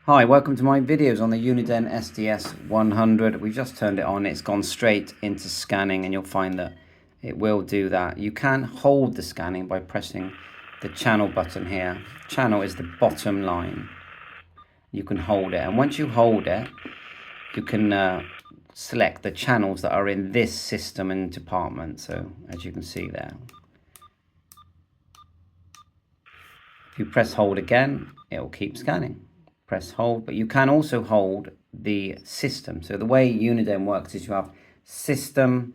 Hi, welcome to my videos on the UNIDEN SDS 100. We've just turned it on. It's gone straight into scanning, and you'll find that it will do that. You can hold the scanning by pressing the channel button here. Channel is the bottom line. You can hold it, and once you hold it, you can select the channels that are in this system and department. So as you can see there, if you press hold again, it will keep scanning. Press hold, but you can also hold the system. So the way UNIDEN works is you have system,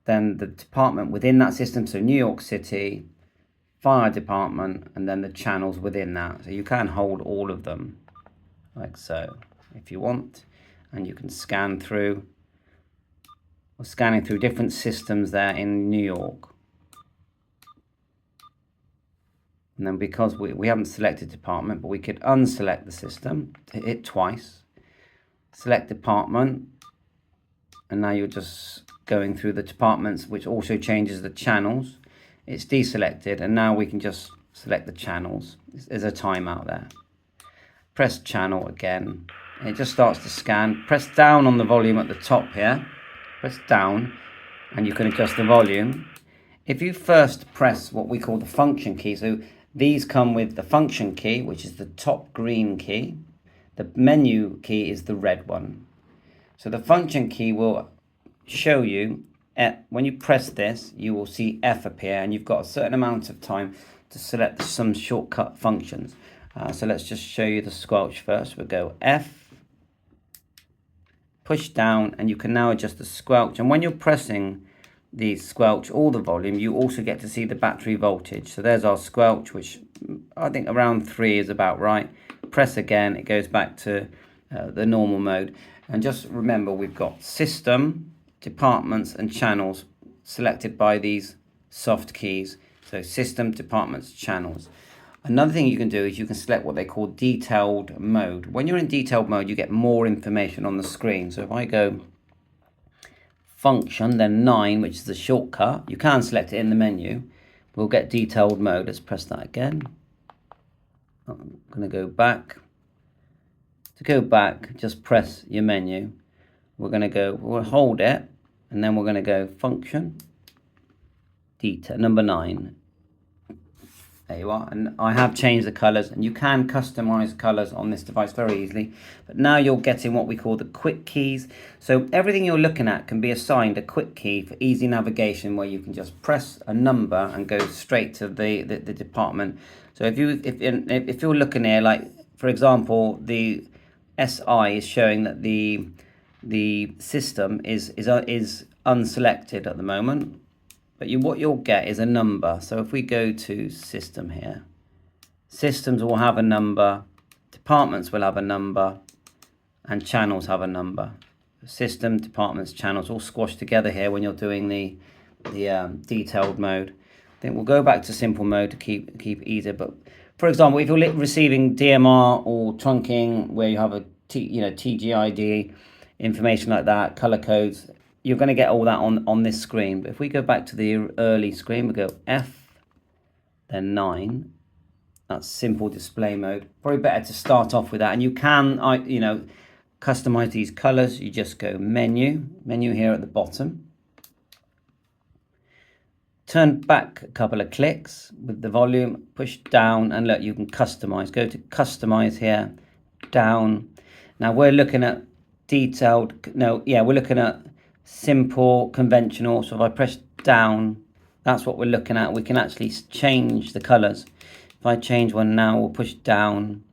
then the department within that system, so New York City, fire department, and then the channels within that. So you can hold all of them like so if you want, and you can scan through, or scanning through different systems there in New York. And then because we haven't selected department, but we could unselect the system, hit twice, select department, and now you're just going through the departments, which also changes the channels. It's deselected, and now we can just select the channels. There's a timeout there. Press channel again, and it just starts to scan. Press down on the volume at the top here. Press down, and you can adjust the volume. If you first press what we call the function key, so these come with the function key, which is the top green key. The menu key is the red one. So the function key will show you, when you press this, you will see F appear, and you've got a certain amount of time to select some shortcut functions. So let's just show you the squelch first. We'll go F, push down, and you can now adjust the squelch. And when you're pressing the squelch or the volume, you also get to see the battery voltage. So there's our squelch, which I think around 3 is about right. Press again, it goes back to the normal mode. And just remember, we've got system, departments, and channels selected by these soft keys. So system, departments, channels. Another thing you can do is you can select what they call detailed mode. When you're in detailed mode, you get more information on the screen. So if I go function, then 9, which is the shortcut, you can select it in the menu. We'll get detailed mode. Let's press that again. I'm going to go back. To go back, just press your menu. We'll hold it, and then we're going to go function, detail, number 9. There you are, and I have changed the colors, and you can customize colors on this device very easily. But now you're getting what we call the quick keys. So everything you're looking at can be assigned a quick key for easy navigation, where you can just press a number and go straight to the department. So if you're looking here, like for example, the SI is showing that the system is unselected at the moment. But what you'll get is a number. So if we go to system here, systems will have a number, departments will have a number, and channels have a number. System, departments, channels all squashed together here when you're doing the detailed mode. Then we'll go back to simple mode to keep it easier. But for example, if you're receiving DMR or trunking, where you have a TGID information like that, color codes, you're going to get all that on this screen. But if we go back to the early screen, we go F, then 9. That's simple display mode. Probably better to start off with that. And you can, customize these colors. You just go menu here at the bottom. Turn back a couple of clicks with the volume, push down, and look, you can customize. Go to customize here, down. Now we're looking at we're looking at simple, conventional. So if I press down, that's what we're looking at. We can actually change the colors. If I change one now, we'll push down,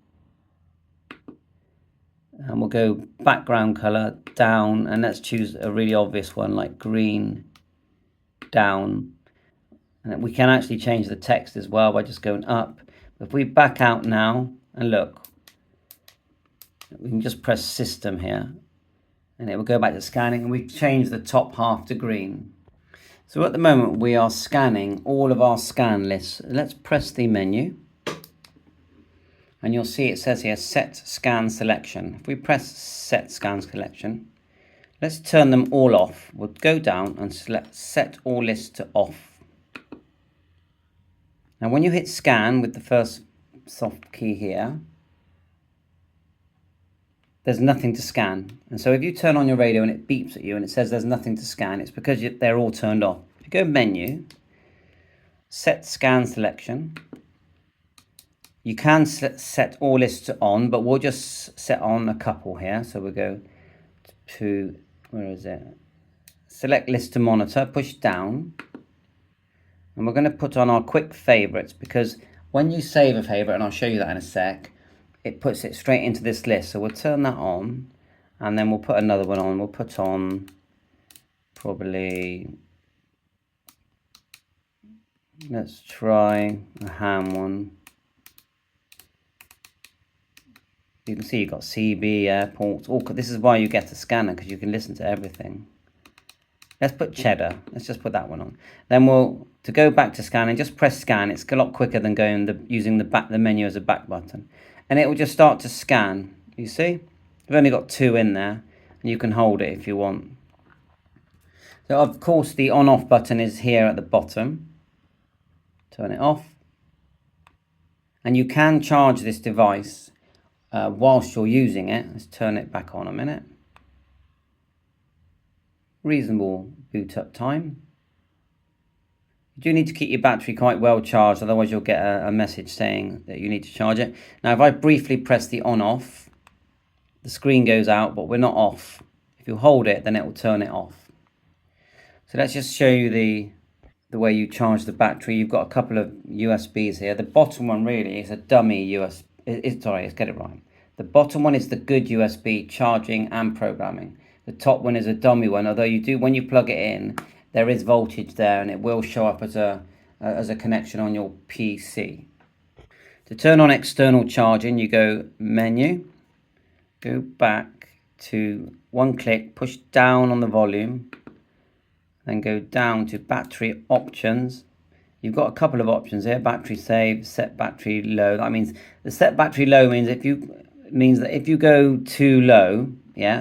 and we'll go background color down, and let's choose a really obvious one like green, down. And we can actually change the text as well by just going up. If we back out now and look, we can just press system here, and it will go back to scanning, and we change the top half to green. So at the moment we are scanning all of our scan lists. Let's press the menu, and you'll see it says here set scan selection. If we press set scan selection, let's turn them all off. We'll go down and select set all lists to off. Now when you hit scan with the first soft key here, there's nothing to scan. And so if you turn on your radio and it beeps at you and it says there's nothing to scan, it's because they're all turned off. If you go menu, set scan selection, you can set all lists to on, but we'll just set on a couple here. So we'll go to, where is it? Select list to monitor, push down. And we're going to put on our quick favorites, because when you save a favorite, and I'll show you that in a sec, it puts it straight into this list. So we'll turn that on, and then we'll put another one on. We'll put on probably, let's try a ham one. You can see you've got CB, airports. This is why you get a scanner, because you can listen to everything. Let's put cheddar. Let's just put that one on. Then to go back to scanning, just press scan. It's a lot quicker than using the menu as a back button. And it will just start to scan. You see? We've only got 2 in there, and you can hold it if you want. So of course the on-off button is here at the bottom. Turn it off. And you can charge this device whilst you're using it. Let's turn it back on a minute. Reasonable boot up time. You do need to keep your battery quite well charged, otherwise you'll get a message saying that you need to charge it. Now if I briefly press the on off, the screen goes out, but we're not off. If you hold it, then it will turn it off. So let's just show you the way you charge the battery. You've got a couple of USBs here. The bottom one really is a dummy USB. Sorry, let's get it right. The bottom one is the good USB, charging and programming. The top one is a dummy one, although when you plug it in, there is voltage there, and it will show up as a connection on your PC. To turn on external charging, you go menu, go back to one click, push down on the volume, then go down to battery options. You've got a couple of options here: battery save, set battery low. That means the set battery low means that if you go too low,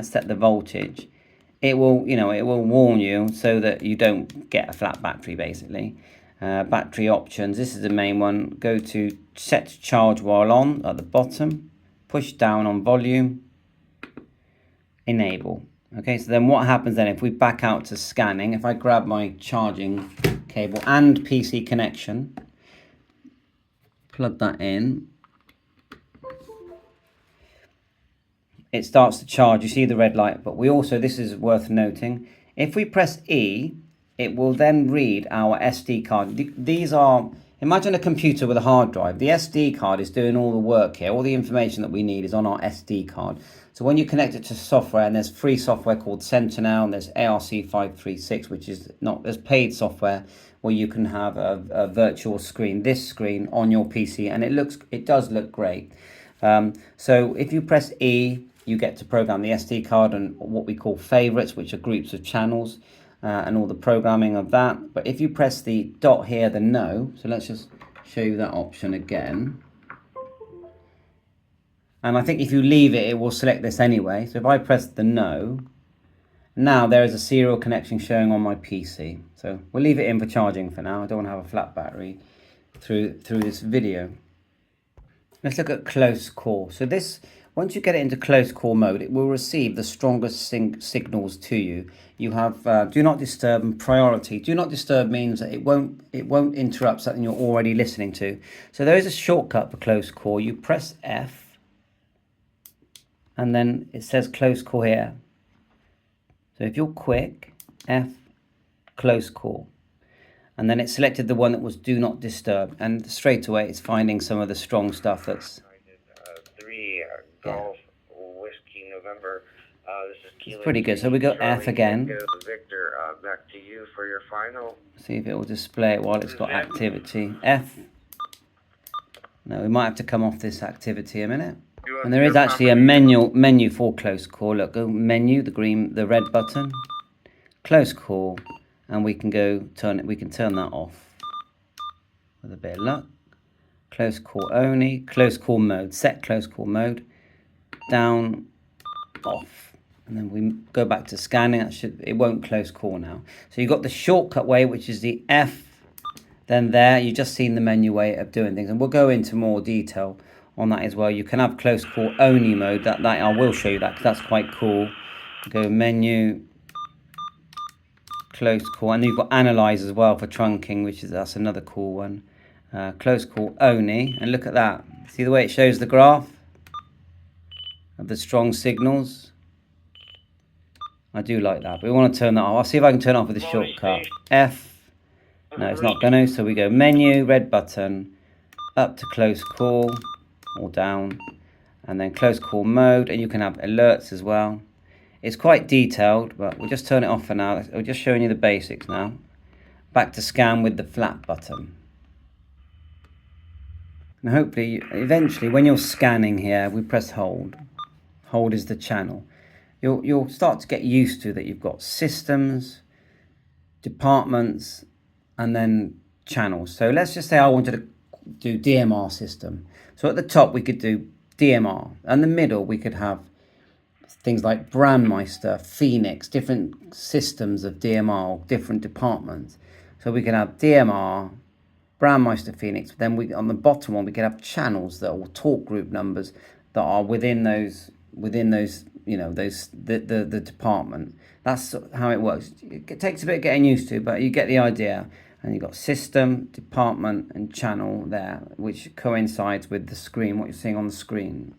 set the voltage, it will warn you so that you don't get a flat battery basically. Battery options, this is the main one. Go to set charge while on at the bottom, push down on volume, enable. Okay, so then what happens then if we back out to scanning? If I grab my charging cable and PC connection, plug that in, it starts to charge. You see the red light, but this is worth noting, if we press E, it will then read our SD card. These are, imagine a computer with a hard drive. The SD card is doing all the work here. All the information that we need is on our SD card. So when you connect it to software, and there's free software called Sentinel, and there's ARC536, which is there's paid software where you can have a virtual screen, this screen on your PC, and it does look great. So if you press E, you get to program the SD card and what we call favorites, which are groups of channels, and all the programming of that. But if you press the dot here, the no, so let's just show you that option again. And I think if you leave it, it will select this anyway. So if I press the no, now there is a serial connection showing on my PC. So we'll leave it in for charging for now. I don't want to have a flat battery through this video. Let's look at close call. So once you get it into close call mode, it will receive the strongest signals to you. You have do not disturb and priority. Do not disturb means that it won't interrupt something you're already listening to. So there is a shortcut for close call. You press F, and then it says close call here. So if you're quick, F, close call. And then it selected the one that was do not disturb, and straight away it's finding some of the strong stuff that's... Golf Whiskey November. This is Kilo. It's pretty good. So we go F again. Victor, back to you for your final. See if it will display it while it's got activity. F. No, we might have to come off this activity a minute. And there is actually a menu for close call. Look, go menu, the red button, close call, and we can turn that off with a bit of luck. Close call only, close call mode, set close call mode, down, off, and then we go back to scanning. It won't close call now. So you've got the shortcut way, which is the F. Then there, you've just seen the menu way of doing things, and we'll go into more detail on that as well. You can have close call only mode. That I will show you that, because that's quite cool. Go menu, close call, and you've got analyze as well for trunking, that's another cool one. Close call only, and look at that. See the way it shows the graph of the strong signals? I do like that, but we want to turn that off. I'll see if I can turn it off with a shortcut. F. No, it's not going to. So we go menu, red button, up to close call, or down, and then close call mode, and you can have alerts as well. It's quite detailed, but we'll just turn it off for now. We're just showing you the basics now. Back to scan with the flat button. And hopefully, eventually, when you're scanning here, we press hold. Hold is the channel. You'll start to get used to that. You've got systems, departments, and then channels. So let's just say I wanted to do DMR system. So at the top we could do DMR, and the middle we could have things like Brandmeister, Phoenix, different systems of DMR, different departments. So we can have DMR, Brandmeister, Phoenix. Then on the bottom one we could have channels that are talk group numbers that are within those the department. That's how it works. It takes a bit of getting used to, but you get the idea. And you've got system, department, and channel there, which coincides with the screen, what you're seeing on the screen.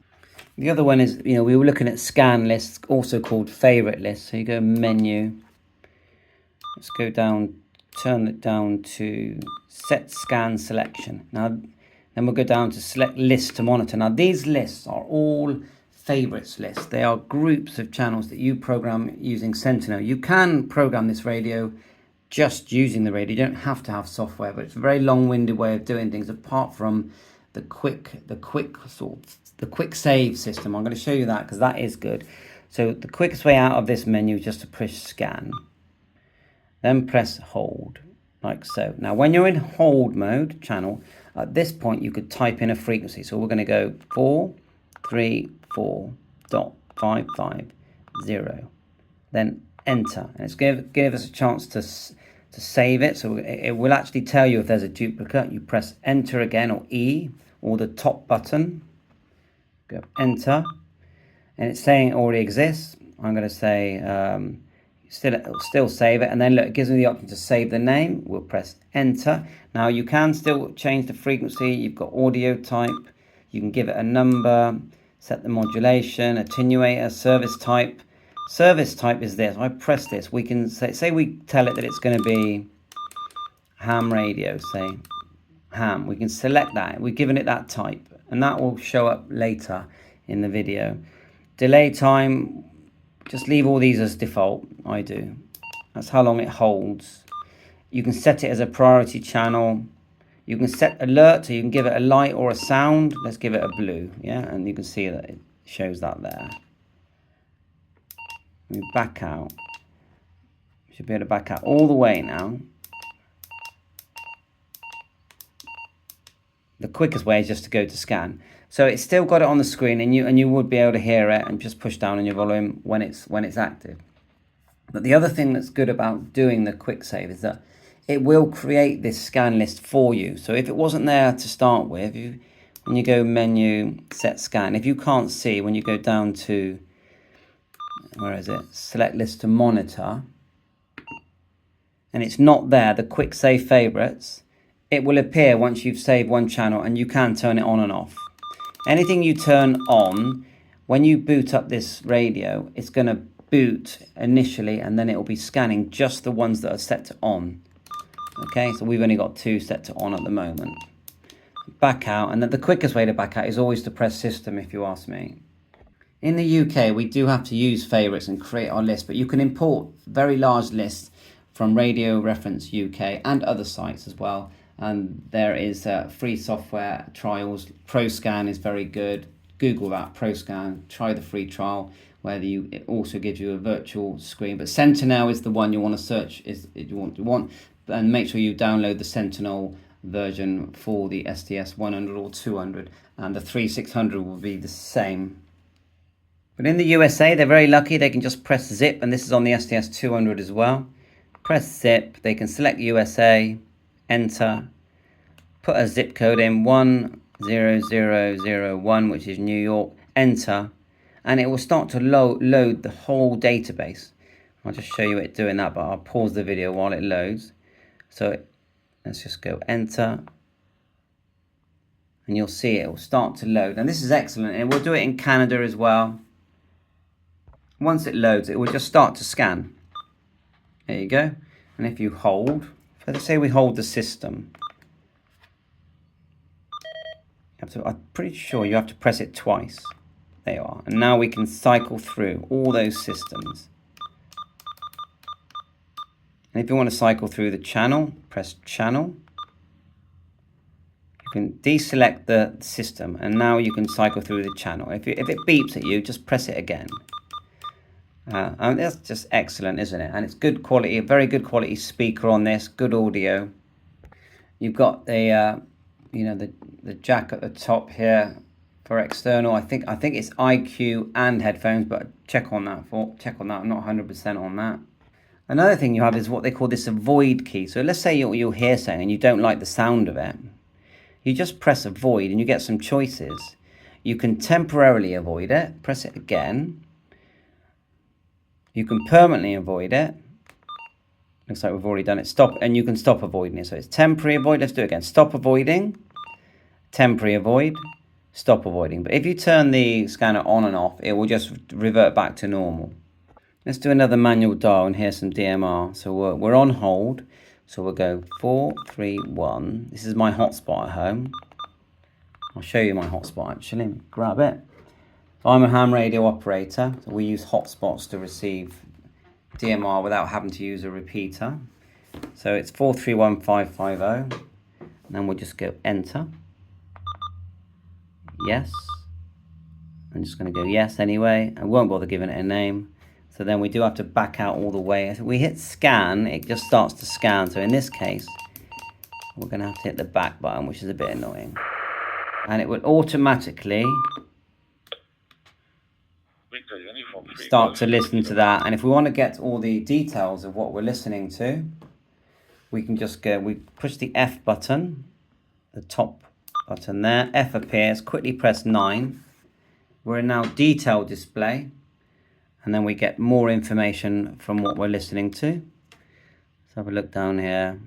The other one is, we were looking at scan lists, also called favorite lists. So you go menu. Let's go down, turn it down to set scan selection. Now, then we'll go down to select list to monitor. Now, these lists are all favorites lists. They are groups of channels that you program using Sentinel. You can program this radio just using the radio. You don't have to have software, but it's a very long-winded way of doing things. Apart from the quick save system, I'm going to show you that because that is good. So the quickest way out of this menu is just to push scan, then press hold, like so. Now, when you're in hold mode channel, at this point you could type in a frequency. So we're going to go 434.550, then enter, and it's give us a chance to save it. So it will actually tell you if there's a duplicate. You press enter again, or E, or the top button. Go enter, and it's saying it already exists. I'm going to say still save it, and then look, it gives me the option to save the name. We'll press enter. Now you can still change the frequency. You've got audio type. You can give it a number, set the modulation, attenuator, service type. Service type is this. I press this. We can say we tell it that it's going to be ham radio, say ham. We can select that. We've given it that type, and that will show up later in the video. Delay time, just leave all these as default. I do. That's how long it holds. You can set it as a priority channel. You can set alert, so you can give it a light or a sound. Let's give it a blue, yeah, and you can see that it shows that there. We back out. Should be able to back out all the way now. The quickest way is just to go to scan. So it's still got it on the screen, and you would be able to hear it, and just push down on your volume when it's active. But the other thing that's good about doing the quick save is that it will create this scan list for you. So if it wasn't there to start with, when you go menu, set scan, if you can't see, when you go down to, where is it? Select list to monitor, and it's not there, the quick save favorites, it will appear once you've saved one channel, and you can turn it on and off. Anything you turn on, when you boot up this radio, it's going to boot initially, and then it will be scanning just the ones that are set to on. Okay, so we've only got 2 set to on at the moment. Back out, and the quickest way to back out is always to press system, if you ask me. In the UK, we do have to use favorites and create our list, but you can import very large lists from Radio Reference UK and other sites as well. And there is free software trials. PROSACN is very good. Google that, PROSACN. Try the free trial, where it also gives you a virtual screen. But Sentinel is the one you want to search. You want, and make sure you download the Sentinel version for the SDS 100 or 200, and the 3600 will be the same. But in the USA, they're very lucky. They can just press zip, and this is on the SDS 200 as well. Press zip. They can select USA, enter, put a zip code in, 1 0001, which is New York, enter, and it will start to load the whole database. I'll just show you it doing that, but I'll pause the video while it loads. So let's just go enter, and you'll see it will start to load. And this is excellent, and we'll do it in Canada as well. Once it loads, it will just start to scan. There you go. And if you hold, let's say we hold the system, I'm pretty sure you have to press it twice. There you are. And now we can cycle through all those systems. And if you want to cycle through the channel, press channel. You can deselect the system, and now you can cycle through the channel. If it beeps at you, just press it again. And that's just excellent, isn't it? And it's good quality, a very good quality speaker on this, good audio. You've got the the jack at the top here for external. I think it's IQ and headphones, but check on that. I'm not 100% on that. Another thing you have is what they call this avoid key. So let's say you'll hear something and you don't like the sound of it. You just press avoid and you get some choices. You can temporarily avoid it. Press it again. You can permanently avoid it. Looks like we've already done it. Stop, and you can stop avoiding it. So it's temporary avoid. Let's do it again. Stop avoiding, temporary avoid, stop avoiding. But if you turn the scanner on and off, it will just revert back to normal. Let's do another manual dial and hear some DMR. So we're on hold. So we'll go 431. This is my hotspot at home. I'll show you my hotspot actually. Grab it. I'm a ham radio operator, so we use hotspots to receive DMR without having to use a repeater. So it's 431550, and then we'll just go enter. Yes. I'm just going to go yes anyway. I won't bother giving it a name. So then we do have to back out all the way. If we hit scan, it just starts to scan. So in this case, we're going to have to hit the back button, which is a bit annoying. And it will automatically start to listen to that. And if we want to get all the details of what we're listening to, we can just go, we push the F button, the top button there, F appears, quickly press 9. We're in now detail display, and then we get more information from what we're listening to. Let's have a look down here.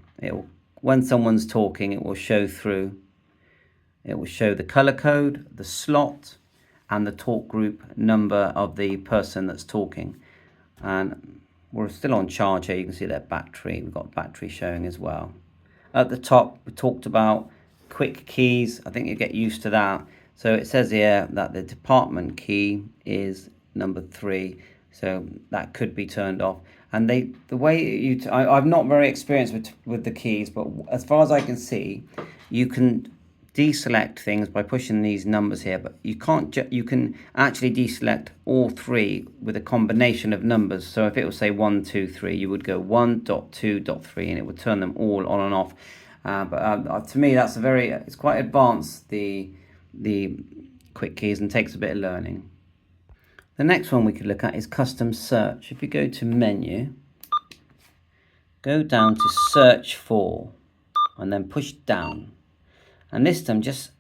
When someone's talking, it will show through. It will show the color code, the slot, and the talk group number of the person that's talking. And we're still on charge here. You can see that battery. We've got battery showing as well. At the top, we talked about quick keys. I think you get used to that. So it says here that the department key is number 3. So that could be turned off. And the way I'm not very experienced with the keys, but as far as I can see, you can deselect things by pushing these numbers here, but you can't. You can actually deselect all 3 with a combination of numbers. So if it will say 1, 2, 3, you would go 1.2.3, and it would turn them all on and off. But to me, that's it's quite advanced, the quick keys, and takes a bit of learning. The next one we could look at is custom search. If you go to menu, go down to search for, and then push down. And this time, just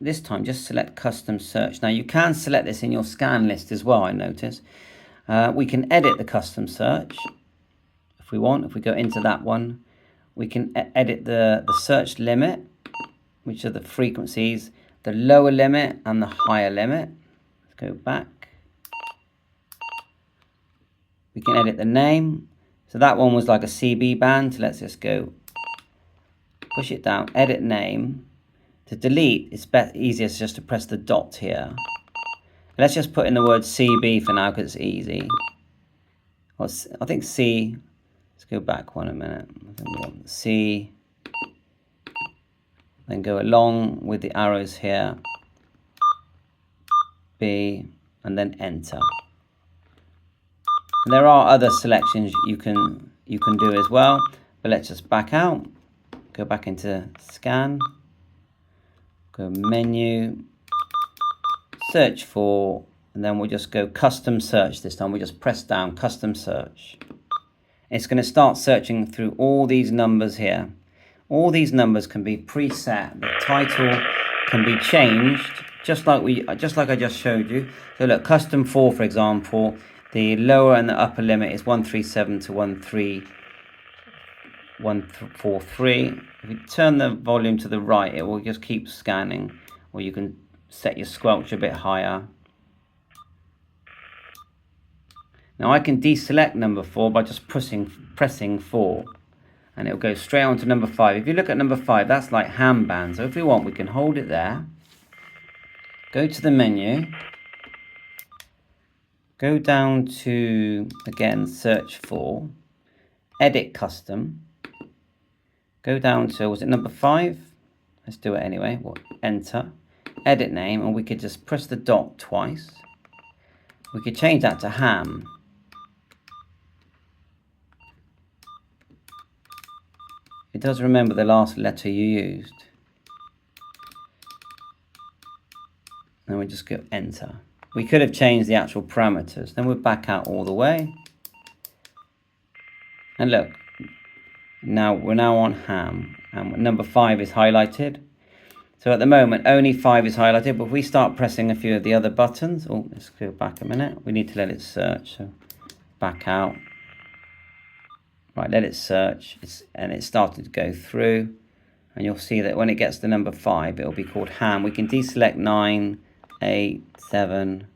select custom search. Now you can select this in your scan list as well, I notice. We can edit the custom search if we want. If we go into that one, we can edit the search limit, which are the frequencies, the lower limit and the higher limit. Let's go back. We can edit the name. So that one was like a CB band. So let's just go push it down, edit name. To delete, it's easiest just to press the dot here. Let's just put in the word CB for now because it's easy. I think C. Let's go back one a minute. I think we want C. Then go along with the arrows here. B, and then enter. And there are other selections you can do as well, but let's just back out. Go back into scan. Go menu, search for, and then we'll just go custom search this time. We just press down custom search. It's going to start searching through all these numbers here. All these numbers can be preset. The title can be changed just like I just showed you. So look, custom 4, for example, the lower and the upper limit is 137 to 143. If you turn the volume to the right, it will just keep scanning, or you can set your squelch a bit higher. Now I can deselect number 4 by just pressing 4, and it'll go straight on to number 5. If you look at number 5, that's like ham band. So if we want, we can hold it there, go to the menu, go down to, again, search for, edit custom, go down to, was it number 5? Let's do it anyway. We'll enter, edit name, and we could just press the dot twice. We could change that to ham. It does remember the last letter you used. And we just go enter. We could have changed the actual parameters. Then we'll back out all the way. And look, now we're on ham. And number 5 is highlighted. So at the moment, only 5 is highlighted. But if we start pressing a few of the other buttons, oh, let's go back a minute. We need to let it search. So back out. Right, let it search, and it's started to go through, and you'll see that when it gets to number 5, it'll be called ham. We can deselect 9, 8, 7.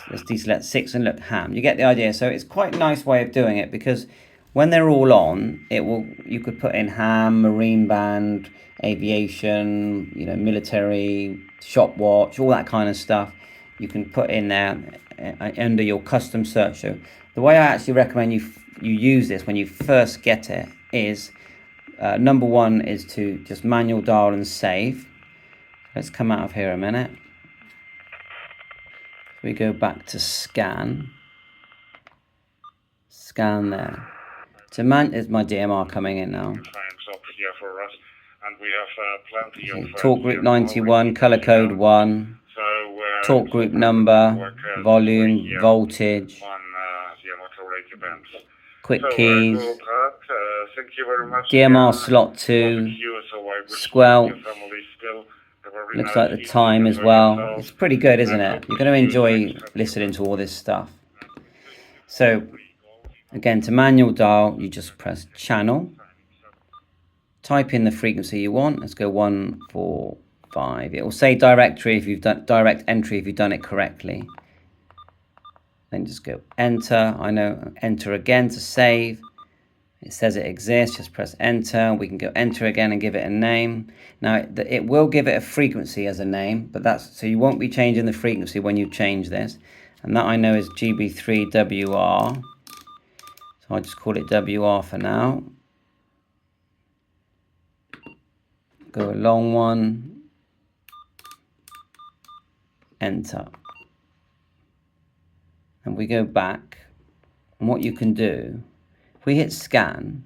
Let's deselect 6 and look, ham. You get the idea. So it's quite a nice way of doing it, because when they're all on, you could put in ham, marine band, aviation, military, shop watch, all that kind of stuff. You can put in there under your custom search. So the way I actually recommend you use this when you first get it is, number 1 is to just manual dial and save. Let's come out of here a minute. We go back to scan. Scan there. To is my DMR coming in now. Okay, talk group 91, color code 1. Talk group number, volume, voltage, quick keys, DMR slot 2, squelch, looks like the time as well. It's pretty good, isn't it? You're going to enjoy listening to all this stuff. So again, to manual dial, you just press channel, type in the frequency you want. Let's go 145. It will say directory if you've done direct entry if you've done it correctly. Then just go enter. I know, enter again to save. It says it exists. Just press enter. We can go enter again and give it a name. Now it will give it a frequency as a name, but so you won't be changing the frequency when you change this. And that I know is GB3WR. So I'll just call it WR for now. Go a long one. Enter. And we go back. And what you can do, if we hit scan,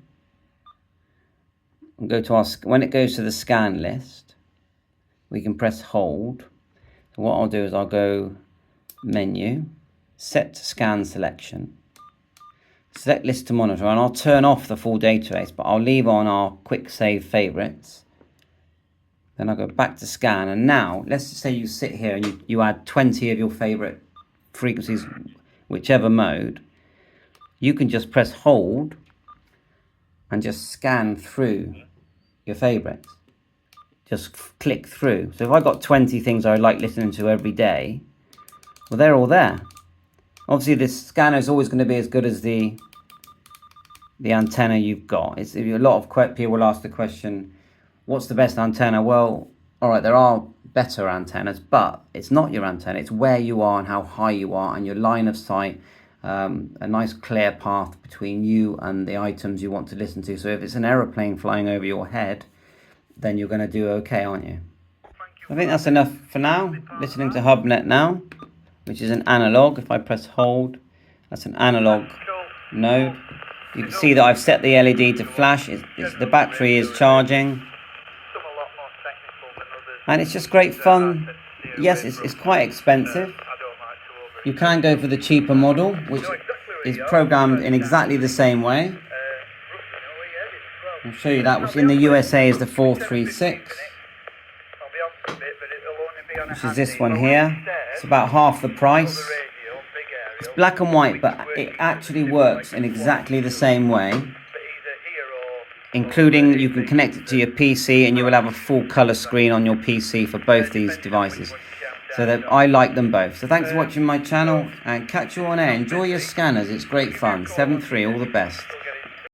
and go to our, when it goes to the scan list, we can press hold. So what I'll do is I'll go menu, set to scan selection, select list to monitor, and I'll turn off the full database, but I'll leave on our quick save favorites. Then I'll go back to scan, and now let's just say you sit here and you add 20 of your favorite frequencies, whichever mode. You can just press hold and just scan through your favorites. Just click through. So if I got 20 things I like listening to every day, well, they're all there. Obviously, this scanner is always going to be as good as the antenna you've got. A lot of people will ask the question, what's the best antenna? Well, all right, there are better antennas, but it's not your antenna. It's where you are and how high you are and your line of sight, a nice clear path between you and the items you want to listen to. So if it's an aeroplane flying over your head, then you're going to do okay, aren't you? I think that's enough for now. Listening to HubNet now, which is an analog. If I press hold, that's an analog node. You can see that I've set the LED to flash. The battery is charging. And it's just great fun. Yes, it's quite expensive. You can go for the cheaper model, which is programmed in exactly the same way. I'll show you that, which in the USA is the 436. which is this one here. It's about half the price. It's black and white, but it actually works in exactly the same way, including you can connect it to your PC and you will have a full color screen on your PC for both these devices. So that I like them both. So thanks for watching my channel and catch you on air. Enjoy your scanners, it's great fun. 7.3, all the best.